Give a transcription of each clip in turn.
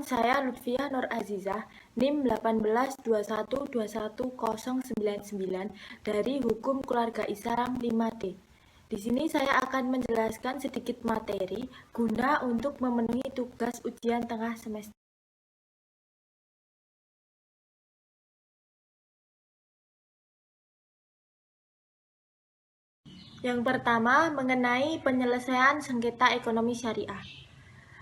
saya Lutfiah Nur Azizah, NIM 18212121099 dari Hukum Keluarga Islam 5D. Di sini saya akan menjelaskan sedikit materi guna untuk memenuhi tugas ujian tengah semester. Yang pertama, mengenai penyelesaian sengketa ekonomi syariah.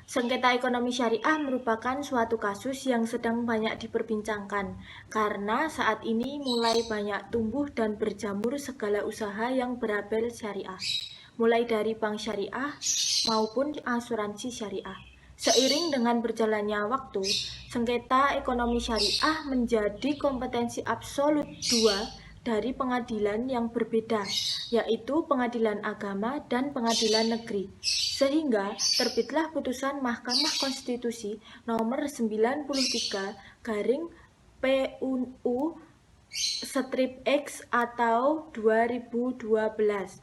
Sengketa ekonomi syariah merupakan suatu kasus yang sedang banyak diperbincangkan karena saat ini mulai banyak tumbuh dan berjamur segala usaha yang berlabel syariah, mulai dari bank syariah maupun asuransi syariah. Seiring dengan berjalannya waktu, sengketa ekonomi syariah menjadi kompetensi absolut dua dari pengadilan yang berbeda, yaitu pengadilan agama dan pengadilan negeri. Sehingga terbitlah putusan Mahkamah Konstitusi nomor 93/PUU/X atau 2012.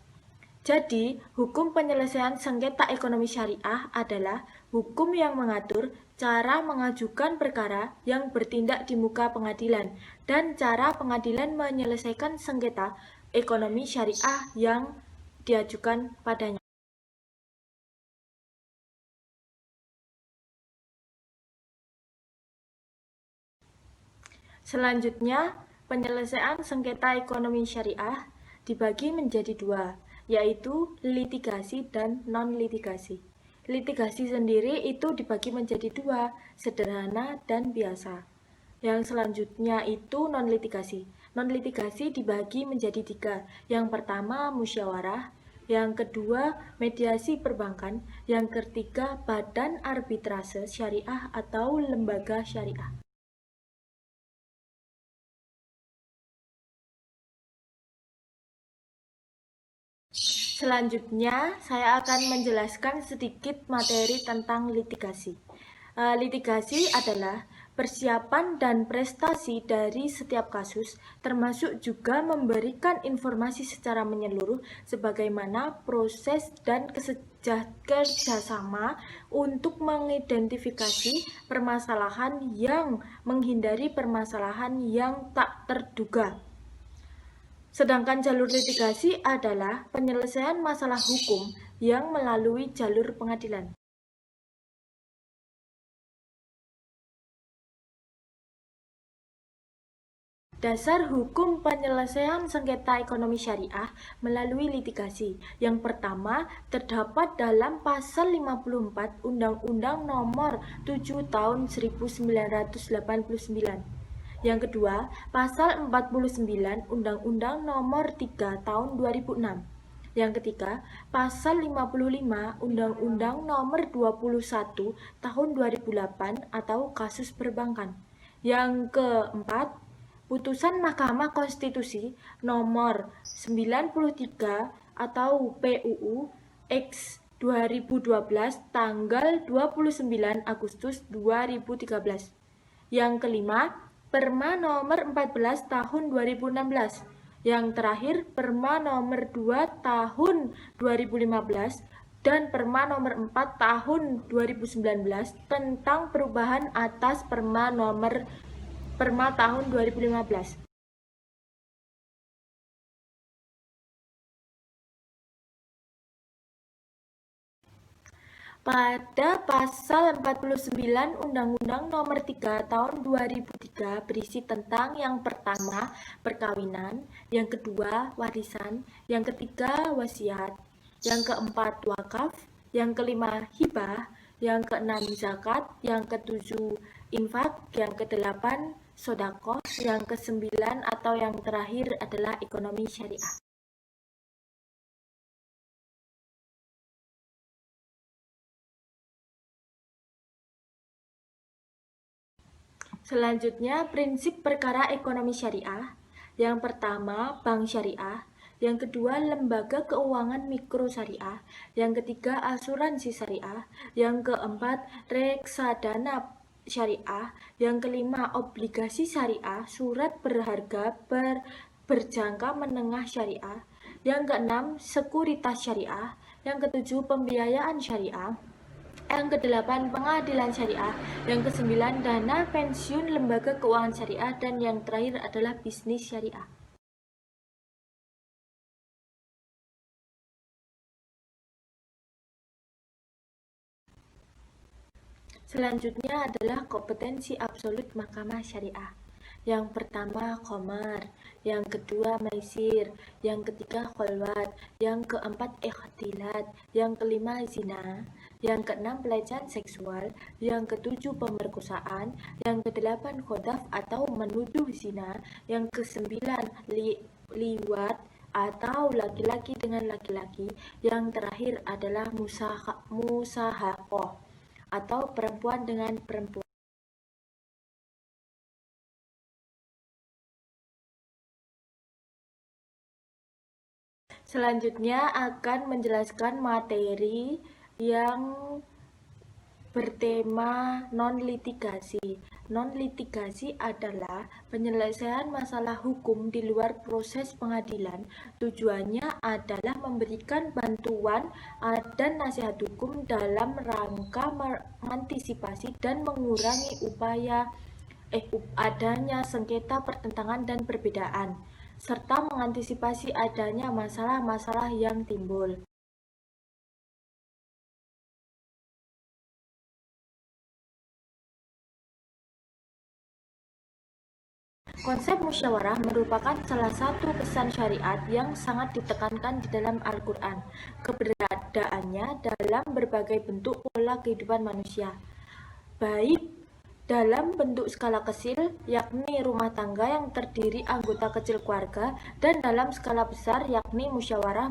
Jadi, hukum penyelesaian sengketa ekonomi syariah adalah hukum yang mengatur cara mengajukan perkara yang bertindak di muka pengadilan dan cara pengadilan menyelesaikan sengketa ekonomi syariah yang diajukan padanya. Selanjutnya, penyelesaian sengketa ekonomi syariah dibagi menjadi dua, yaitu litigasi dan non-litigasi. Litigasi sendiri itu dibagi menjadi dua, sederhana dan biasa. Yang selanjutnya itu non-litigasi. Non-litigasi dibagi menjadi tiga. Yang pertama, musyawarah. Yang kedua, mediasi perbankan. Yang ketiga, badan arbitrase syariah atau lembaga syariah. Selanjutnya, saya akan menjelaskan sedikit materi tentang litigasi. Litigasi adalah persiapan dan prestasi dari setiap kasus, termasuk juga memberikan informasi secara menyeluruh sebagaimana proses dan kerjasama untuk mengidentifikasi permasalahan yang menghindari permasalahan yang tak terduga. Sedangkan jalur litigasi adalah penyelesaian masalah hukum yang melalui jalur pengadilan. Dasar hukum penyelesaian sengketa ekonomi syariah melalui litigasi. Yang pertama, terdapat dalam pasal 54 Undang-Undang Nomor 7 Tahun 1989. Yang kedua, pasal 49 Undang-Undang Nomor 3 Tahun 2006. Yang ketiga, pasal 55 Undang-Undang Nomor 21 Tahun 2008 atau kasus perbankan. Yang keempat, putusan Mahkamah Konstitusi Nomor 93 atau PUU X 2012 tanggal 29 Agustus 2013. Yang kelima, Perma nomor 14 tahun 2016. Yang terakhir, Perma nomor 2 tahun 2015 dan Perma nomor 4 tahun 2019 tentang perubahan atas Perma tahun 2015. Pada pasal 49 Undang-Undang Nomor 3 Tahun 2003 berisi tentang yang pertama, perkawinan, yang kedua, warisan, yang ketiga, wasiat, yang keempat, wakaf, yang kelima, hibah, yang keenam, zakat, yang ketujuh, infak, yang kedelapan, sodakoh, yang kesembilan atau yang terakhir adalah ekonomi syariah. Selanjutnya, prinsip perkara ekonomi syariah. Yang pertama, bank syariah. Yang kedua, lembaga keuangan mikro syariah. Yang ketiga, asuransi syariah. Yang keempat, reksadana syariah. Yang kelima, obligasi syariah, surat berharga berjangka menengah syariah. Yang keenam, sekuritas syariah. Yang ketujuh, pembiayaan syariah. Yang kedelapan, pengadilan syariah. Yang kesembilan, dana pensiun lembaga keuangan syariah. Dan yang terakhir adalah bisnis syariah. Selanjutnya adalah kompetensi absolut mahkamah syariah. Yang pertama qamar, yang kedua maisir, yang ketiga kholwat, yang keempat ikhtilat, yang kelima zina, yang keenam pelecehan seksual, yang ketujuh pemerkosaan, yang kedelapan khodaf atau menuduh zina, yang kesembilan liwat atau laki-laki dengan laki-laki, yang terakhir adalah musahaqoh atau perempuan dengan perempuan. Selanjutnya akan menjelaskan materi yang bertema non-litigasi. Non-litigasi adalah penyelesaian masalah hukum di luar proses pengadilan. Tujuannya adalah memberikan bantuan dan nasihat hukum dalam rangka mengantisipasi dan mengurangi adanya sengketa pertentangan dan perbedaan, serta mengantisipasi adanya masalah-masalah yang timbul. Konsep musyawarah merupakan salah satu pesan syariat yang sangat ditekankan di dalam Al-Quran. Keberadaannya dalam berbagai bentuk pola kehidupan manusia, baik dalam bentuk skala kecil, yakni rumah tangga yang terdiri anggota kecil keluarga, dan dalam skala besar, yakni musyawarah,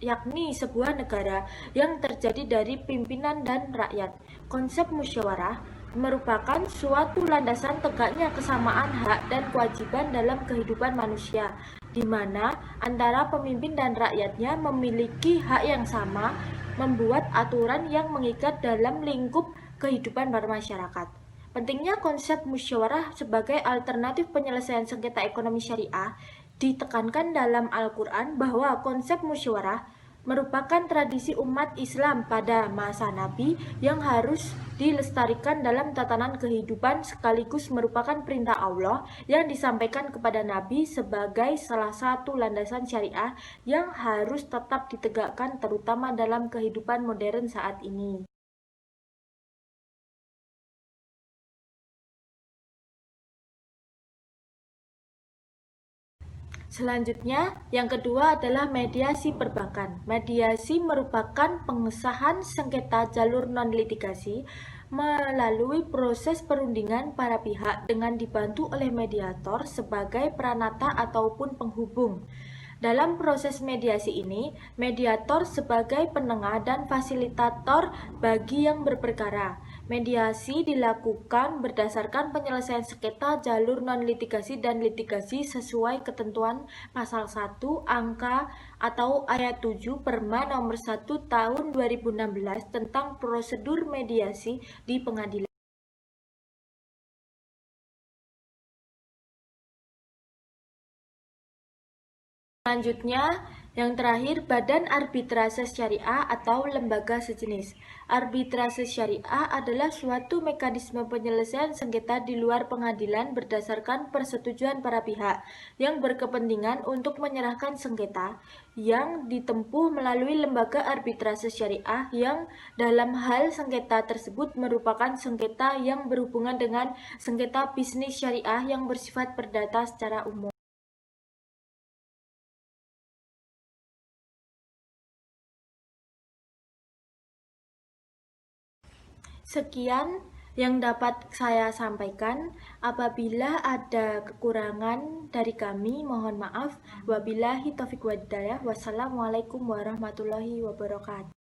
yakni sebuah negara yang terjadi dari pimpinan dan rakyat. Konsep musyawarah merupakan suatu landasan tegaknya kesamaan hak dan kewajiban dalam kehidupan manusia, di mana antara pemimpin dan rakyatnya memiliki hak yang sama, membuat aturan yang mengikat dalam lingkup kehidupan bermasyarakat. Pentingnya konsep musyawarah sebagai alternatif penyelesaian sengketa ekonomi syariah ditekankan dalam Al-Quran bahwa konsep musyawarah merupakan tradisi umat Islam pada masa Nabi yang harus dilestarikan dalam tatanan kehidupan sekaligus merupakan perintah Allah yang disampaikan kepada Nabi sebagai salah satu landasan syariah yang harus tetap ditegakkan terutama dalam kehidupan modern saat ini. Selanjutnya, yang kedua adalah mediasi perbankan. Mediasi merupakan pengesahan sengketa jalur non-litigasi melalui proses perundingan para pihak dengan dibantu oleh mediator sebagai peranata ataupun penghubung. Dalam proses mediasi ini, mediator sebagai penengah dan fasilitator bagi yang berperkara. Mediasi dilakukan berdasarkan penyelesaian sengketa jalur non-litigasi dan litigasi sesuai ketentuan pasal 1 angka atau ayat 7 Perma nomor 1 tahun 2016 tentang prosedur mediasi di pengadilan. Selanjutnya, yang terakhir, Badan Arbitrase Syariah atau lembaga sejenis. Arbitrase syariah adalah suatu mekanisme penyelesaian sengketa di luar pengadilan berdasarkan persetujuan para pihak yang berkepentingan untuk menyerahkan sengketa yang ditempuh melalui lembaga arbitrase syariah yang dalam hal sengketa tersebut merupakan sengketa yang berhubungan dengan sengketa bisnis syariah yang bersifat perdata secara umum. Sekian yang dapat saya sampaikan. Apabila ada kekurangan dari kami, mohon maaf. Wabillahi taufiq wal hidayah. Wassalamualaikum warahmatullahi wabarakatuh.